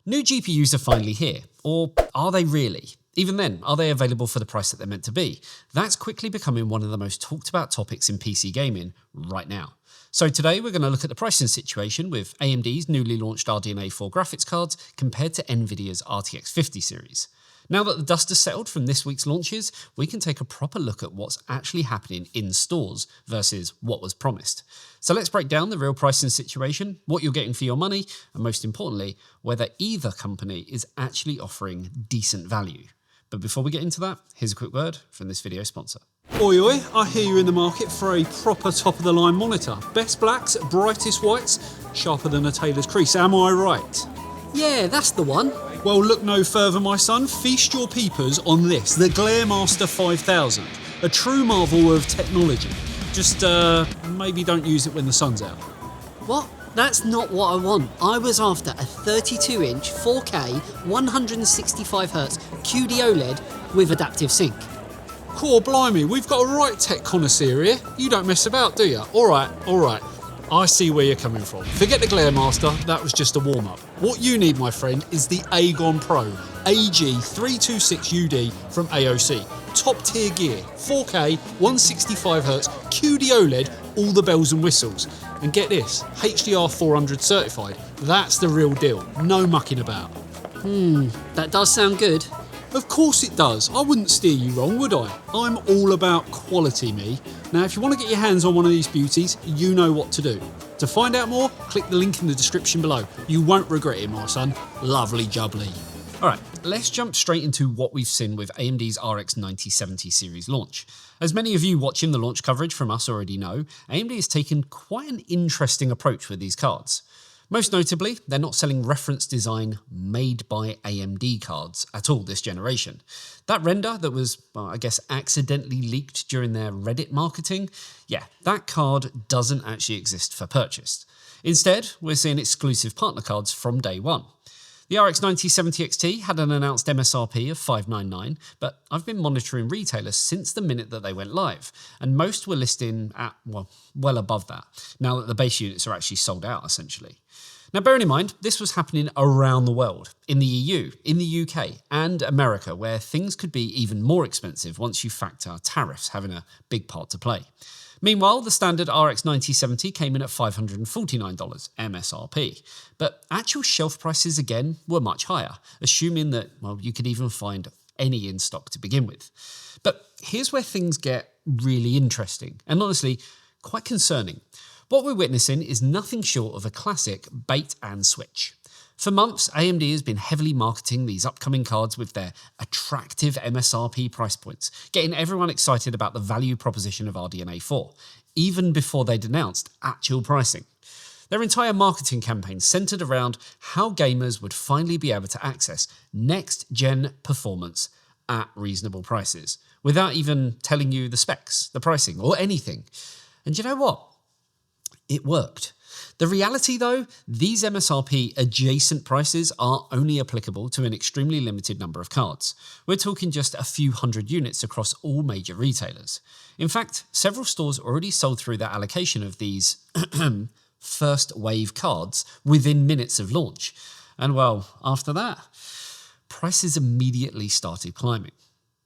New GPUs are finally here, or are they really? Even then, are they available for the price that they're meant to be? That's quickly becoming one of the most talked about topics in PC gaming right now. So today we're going to look at the pricing situation with AMD's newly launched RDNA 4 graphics cards compared to NVIDIA's RTX 50 series. Now that the dust has settled from this week's launches, we can take a proper look at what's actually happening in stores versus what was promised. So let's break down the real pricing situation, what you're getting for your money, and most importantly, whether either company is actually offering decent value. But before we get into that, here's a quick word from this video sponsor. Oi oi, I hear you're in the market for a proper top-of-the-line monitor. Best blacks, brightest whites, sharper than a tailor's crease, am I right? Yeah, that's the one. Well, look no further, my son. Feast your peepers on this, the Glare-Master 5000, a true marvel of technology. Just, maybe don't use it when the sun's out. What? That's not what I want. I was after a 32-inch 4K 165Hz QD OLED with adaptive sync. Cool, blimey, we've got a right tech connoisseur here. You don't mess about, do you? All right. I see where you're coming from. Forget the Glare-Master, that was just a warm-up. What you need, my friend, is the Aegon Pro AG326UD from AOC. Top tier gear, 4K, 165Hz, QD OLED, all the bells and whistles. And get this, HDR 400 certified. That's the real deal, no mucking about. That does sound good. Of course it does. I wouldn't steer you wrong, would I? I'm all about quality, me. Now, if you want to get your hands on one of these beauties, you know what to do. To find out more, click the link in the description below. You won't regret it, my son. Lovely jubbly. Alright, let's jump straight into what we've seen with AMD's RX 9070 series launch. As many of you watching the launch coverage from us already know, AMD has taken quite an interesting approach with these cards. Most notably, they're not selling reference design made by AMD cards at all this generation. That render that was, I guess, accidentally leaked during their Reddit marketing, yeah, that card doesn't actually exist for purchase. Instead, we're seeing exclusive partner cards from day one. The RX 9070 XT had an announced MSRP of $599, but I've been monitoring retailers since the minute that they went live, and most were listing at, well above that, now that the base units are actually sold out, essentially. Now, bearing in mind, this was happening around the world, in the EU, in the UK, and America, where things could be even more expensive once you factor tariffs having a big part to play. Meanwhile, the standard RX 9070 came in at $549 MSRP, but actual shelf prices again were much higher, assuming that, you could even find any in stock to begin with. But here's where things get really interesting, and honestly, quite concerning. What we're witnessing is nothing short of a classic bait and switch. For months, AMD has been heavily marketing these upcoming cards with their attractive MSRP price points, getting everyone excited about the value proposition of RDNA 4, even before they'd announced actual pricing. Their entire marketing campaign centered around how gamers would finally be able to access next-gen performance at reasonable prices, without even telling you the specs, the pricing, or anything. And you know what? It worked. The reality though, these MSRP adjacent prices are only applicable to an extremely limited number of cards. We're talking just a few hundred units across all major retailers. In fact, several stores already sold through their allocation of these first wave cards within minutes of launch. And well, after that, prices immediately started climbing.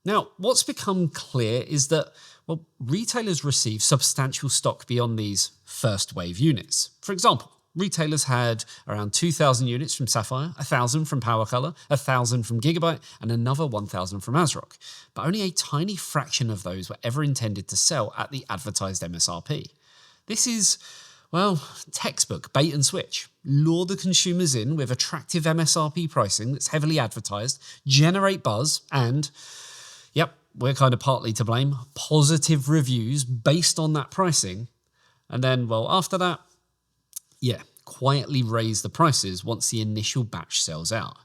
Now, what's become clear is that retailers receive substantial stock beyond these first wave units. For example, retailers had around 2,000 units from Sapphire, 1,000 from PowerColor, 1,000 from Gigabyte, and another 1,000 from ASRock. But only a tiny fraction of those were ever intended to sell at the advertised MSRP. This is, textbook bait and switch. Lure the consumers in with attractive MSRP pricing that's heavily advertised, generate buzz, and we're kind of partly to blame, positive reviews based on that pricing. And then, after that, quietly raise the prices once the initial batch sells out.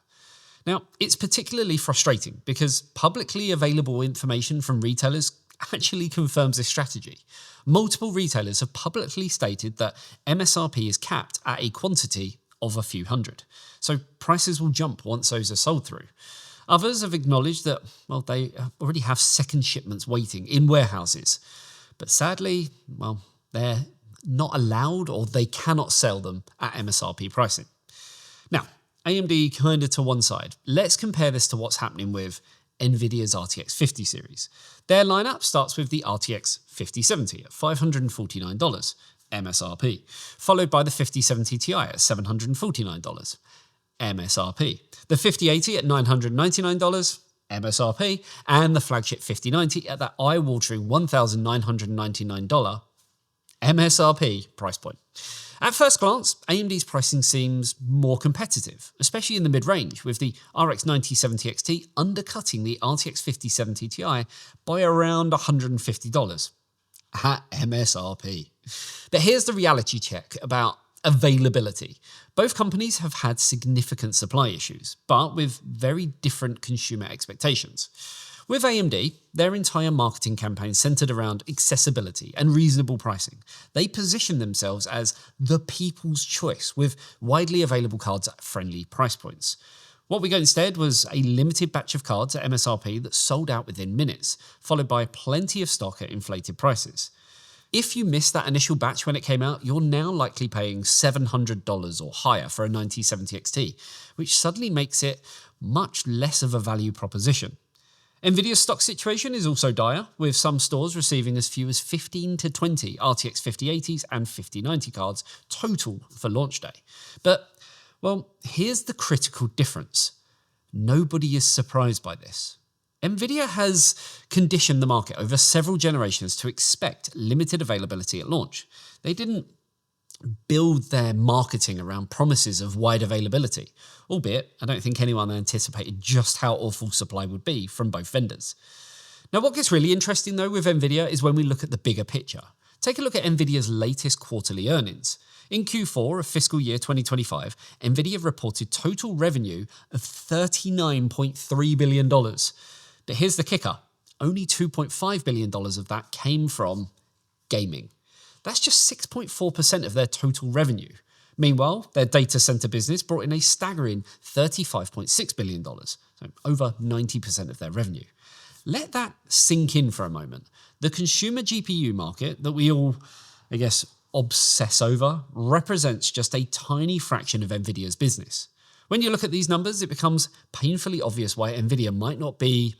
Now, it's particularly frustrating because publicly available information from retailers actually confirms this strategy. Multiple retailers have publicly stated that MSRP is capped at a quantity of a few hundred, so prices will jump once those are sold through. Others have acknowledged that, they already have second shipments waiting in warehouses. But sadly, they're not allowed or they cannot sell them at MSRP pricing. Now, AMD kind of to one side. Let's compare this to what's happening with NVIDIA's RTX 50 series. Their lineup starts with the RTX 5070 at $549 MSRP, followed by the 5070 Ti at $749 MSRP, the 5080 at $999 MSRP, and the flagship 5090 at that eye-watering $1,999 MSRP price point. At first glance, AMD's pricing seems more competitive, especially in the mid-range, with the RX 9070 XT undercutting the RTX 5070 Ti by around $150 at MSRP. But here's the reality check about availability. Both companies have had significant supply issues, but with very different consumer expectations. With AMD, their entire marketing campaign centered around accessibility and reasonable pricing. They position themselves as the people's choice with widely available cards at friendly price points. What we got instead was a limited batch of cards at MSRP that sold out within minutes, followed by plenty of stock at inflated prices. If you missed that initial batch when it came out, you're now likely paying $700 or higher for a 9070 XT, which suddenly makes it much less of a value proposition. NVIDIA's stock situation is also dire, with some stores receiving as few as 15 to 20 RTX 5080s and 5090 cards total for launch day. But, well, here's the critical difference. Nobody is surprised by this. NVIDIA has conditioned the market over several generations to expect limited availability at launch. They didn't build their marketing around promises of wide availability, albeit I don't think anyone anticipated just how awful supply would be from both vendors. Now, what gets really interesting though with NVIDIA is when we look at the bigger picture. Take a look at NVIDIA's latest quarterly earnings. In Q4 of fiscal year 2025, NVIDIA reported total revenue of $39.3 billion. But here's the kicker, only $2.5 billion of that came from gaming. That's just 6.4% of their total revenue. Meanwhile, their data center business brought in a staggering $35.6 billion, so over 90% of their revenue. Let that sink in for a moment. The consumer GPU market that we all, I guess, obsess over represents just a tiny fraction of NVIDIA's business. When you look at these numbers, it becomes painfully obvious why NVIDIA might not be,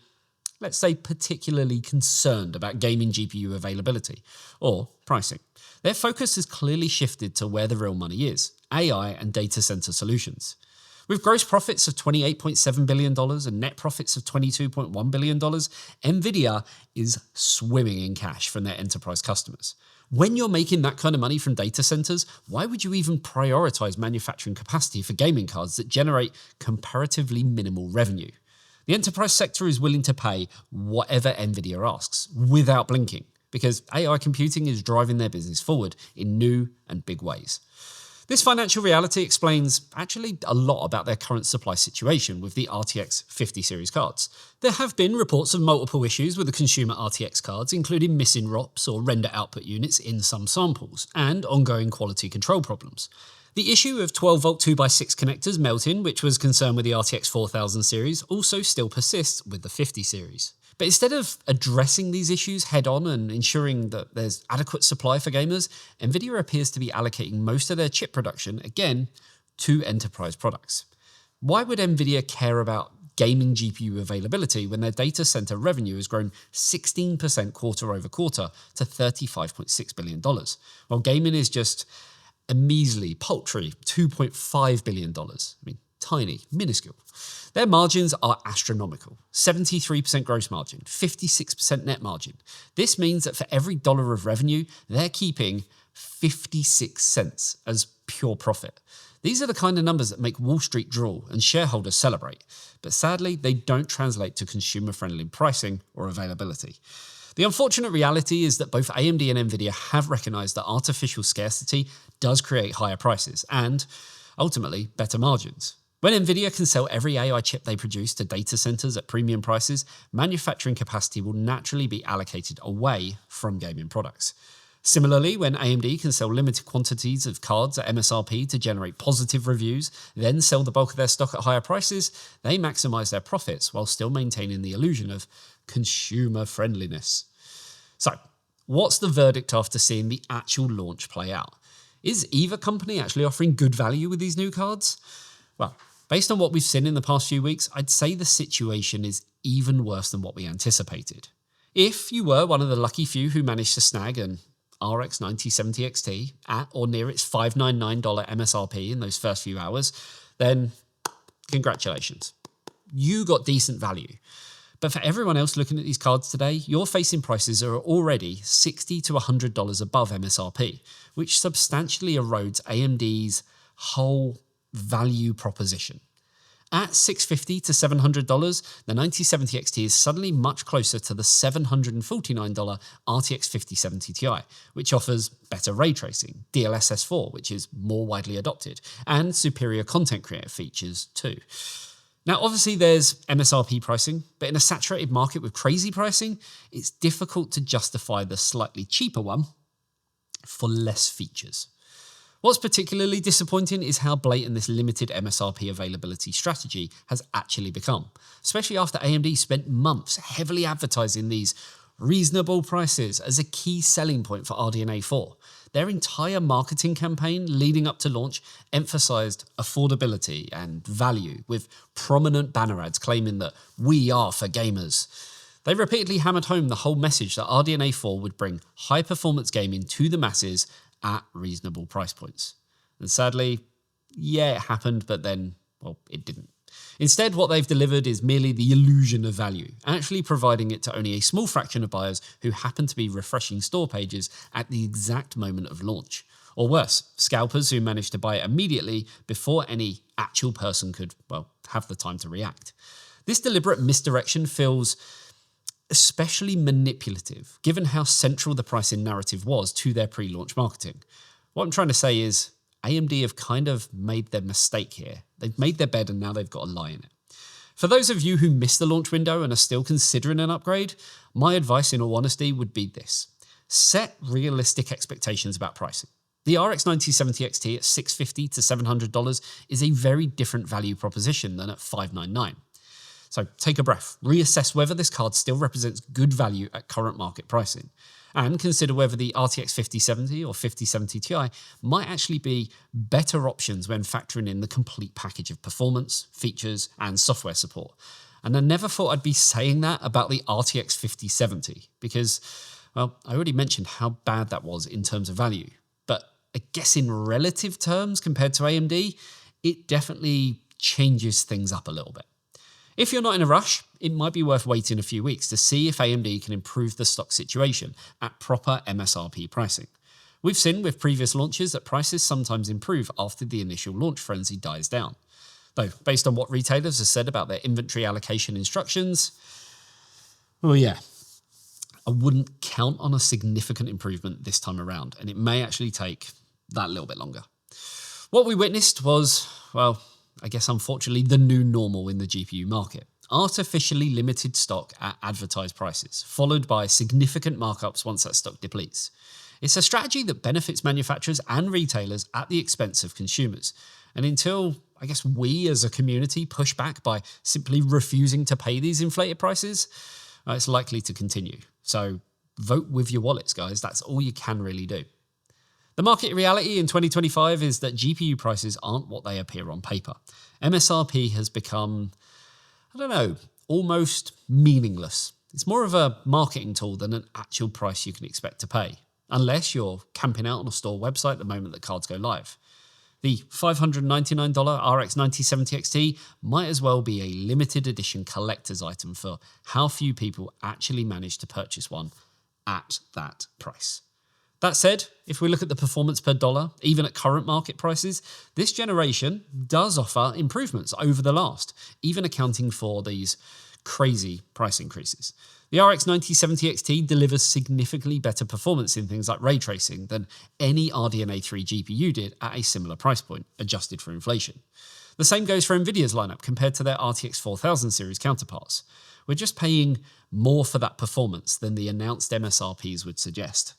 let's say, particularly concerned about gaming GPU availability or pricing. Their focus has clearly shifted to where the real money is, AI and data center solutions. With gross profits of $28.7 billion and net profits of $22.1 billion, NVIDIA is swimming in cash from their enterprise customers. When you're making that kind of money from data centers, why would you even prioritize manufacturing capacity for gaming cards that generate comparatively minimal revenue? The enterprise sector is willing to pay whatever NVIDIA asks, without blinking, because AI computing is driving their business forward in new and big ways. This financial reality explains actually a lot about their current supply situation with the RTX 50 series cards. There have been reports of multiple issues with the consumer RTX cards, including missing ROPs or render output units in some samples, and ongoing quality control problems. The issue of 12-volt 2x6 connectors melting, which was concerned with the RTX 4000 series, also still persists with the 50 series. But instead of addressing these issues head-on and ensuring that there's adequate supply for gamers, NVIDIA appears to be allocating most of their chip production, again, to enterprise products. Why would NVIDIA care about gaming GPU availability when their data center revenue has grown 16% quarter over quarter to $35.6 billion, while gaming is just a measly, paltry $2.5 billion. I mean, tiny, minuscule. Their margins are astronomical. 73% gross margin, 56% net margin. This means that for every dollar of revenue, they're keeping 56 cents as pure profit. These are the kind of numbers that make Wall Street drool and shareholders celebrate. But sadly, they don't translate to consumer-friendly pricing or availability. The unfortunate reality is that both AMD and NVIDIA have recognized that artificial scarcity does create higher prices and, ultimately, better margins. When NVIDIA can sell every AI chip they produce to data centers at premium prices, manufacturing capacity will naturally be allocated away from gaming products. Similarly, when AMD can sell limited quantities of cards at MSRP to generate positive reviews, then sell the bulk of their stock at higher prices, they maximize their profits while still maintaining the illusion of consumer friendliness. So, what's the verdict after seeing the actual launch play out? Is either company actually offering good value with these new cards? Well, Based on what we've seen in the past few weeks, I'd say the situation is even worse than what we anticipated. If you were one of the lucky few who managed to snag an RX 9070 XT at or near its $599 MSRP in those first few hours, then congratulations. You got decent value. But for everyone else looking at these cards today, you're facing prices that are already $60 to $100 above MSRP, which substantially erodes AMD's whole value proposition. At $650 to $700, the 9070 XT is suddenly much closer to the $749 RTX 5070 Ti, which offers better ray tracing, DLSS 4, which is more widely adopted, and superior content creator features too. Now, obviously there's MSRP pricing, but in a saturated market with crazy pricing, it's difficult to justify the slightly cheaper one for less features. What's particularly disappointing is how blatant this limited MSRP availability strategy has actually become, especially after AMD spent months heavily advertising these reasonable prices as a key selling point for RDNA 4. Their entire marketing campaign leading up to launch emphasized affordability and value, with prominent banner ads claiming that we are for gamers. They repeatedly hammered home the whole message that RDNA 4 would bring high-performance gaming to the masses at reasonable price points. And sadly, yeah, it happened, but then, well, it didn't. Instead, what they've delivered is merely the illusion of value, actually providing it to only a small fraction of buyers who happen to be refreshing store pages at the exact moment of launch. Or worse, scalpers who managed to buy it immediately before any actual person could, well, have the time to react. This deliberate misdirection feels especially manipulative, given how central the pricing narrative was to their pre-launch marketing. What I'm trying to say is AMD have kind of made their mistake here. They've made their bed and now they've got to lie in it. For those of you who missed the launch window and are still considering an upgrade, my advice in all honesty would be this. Set realistic expectations about pricing. The RX 9070 XT at $650 to $700 is a very different value proposition than at $599. So take a breath, reassess whether this card still represents good value at current market pricing, and consider whether the RTX 5070 or 5070 Ti might actually be better options when factoring in the complete package of performance, features, and software support. And I never thought I'd be saying that about the RTX 5070 because, well, I already mentioned how bad that was in terms of value. But I guess in relative terms compared to AMD, it definitely changes things up a little bit. If you're not in a rush, it might be worth waiting a few weeks to see if AMD can improve the stock situation at proper MSRP pricing. We've seen with previous launches that prices sometimes improve after the initial launch frenzy dies down. Though, based on what retailers have said about their inventory allocation instructions, well, yeah, I wouldn't count on a significant improvement this time around, and it may actually take that little bit longer. What we witnessed was, well, I guess unfortunately the new normal in the GPU market. Artificially limited stock at advertised prices, followed by significant markups once that stock depletes. It's a strategy that benefits manufacturers and retailers at the expense of consumers. And until, I guess, we as a community push back by simply refusing to pay these inflated prices, it's likely to continue. So vote with your wallets, guys. That's all you can really do. The market reality in 2025 is that GPU prices aren't what they appear on paper. MSRP has become, I don't know, almost meaningless. It's more of a marketing tool than an actual price you can expect to pay, unless you're camping out on a store website the moment that cards go live. The $599 RX 9070 XT might as well be a limited edition collector's item for how few people actually manage to purchase one at that price. That said, if we look at the performance per dollar, even at current market prices, this generation does offer improvements over the last, even accounting for these crazy price increases. The RX 9070 XT delivers significantly better performance in things like ray tracing than any RDNA 3 GPU did at a similar price point, adjusted for inflation. The same goes for NVIDIA's lineup compared to their RTX 4000 series counterparts. We're just paying more for that performance than the announced MSRPs would suggest.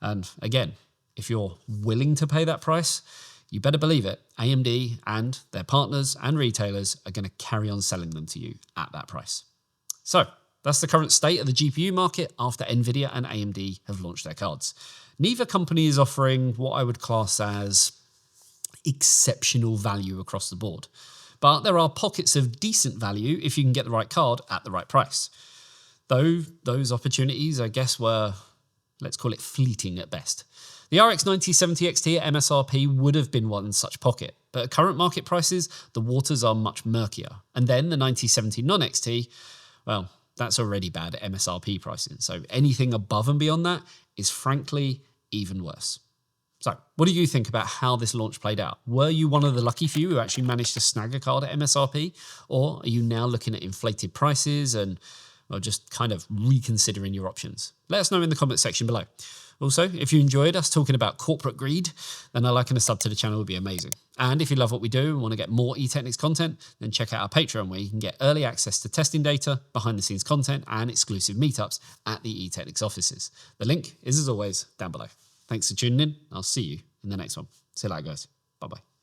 And again, if you're willing to pay that price, you better believe it, AMD and their partners and retailers are going to carry on selling them to you at that price. So that's the current state of the GPU market after NVIDIA and AMD have launched their cards. Neither company is offering what I would class as exceptional value across the board. but there are pockets of decent value if you can get the right card at the right price. Though those opportunities, I guess, were, let's call it, fleeting at best. The RX 9070 XT at MSRP would have been one such pocket, but at current market prices, the waters are much murkier. And then the 9070 non-XT, well, that's already bad at MSRP pricing, so anything above and beyond that is frankly even worse. So, what do you think about how this launch played out? Were you one of the lucky few who actually managed to snag a card at MSRP? Or are you now looking at inflated prices and, well, just kind of reconsidering your options? Let us know in the comment section below. Also, if you enjoyed us talking about corporate greed, then a like and a sub to the channel would be amazing. And if you love what we do and want to get more eTeknix content, then check out our Patreon, where you can get early access to testing data, behind the scenes content, and exclusive meetups at the eTeknix offices. The link is, as always, down below. Thanks for tuning in. I'll see you in the next one. See you later, guys. Bye-bye.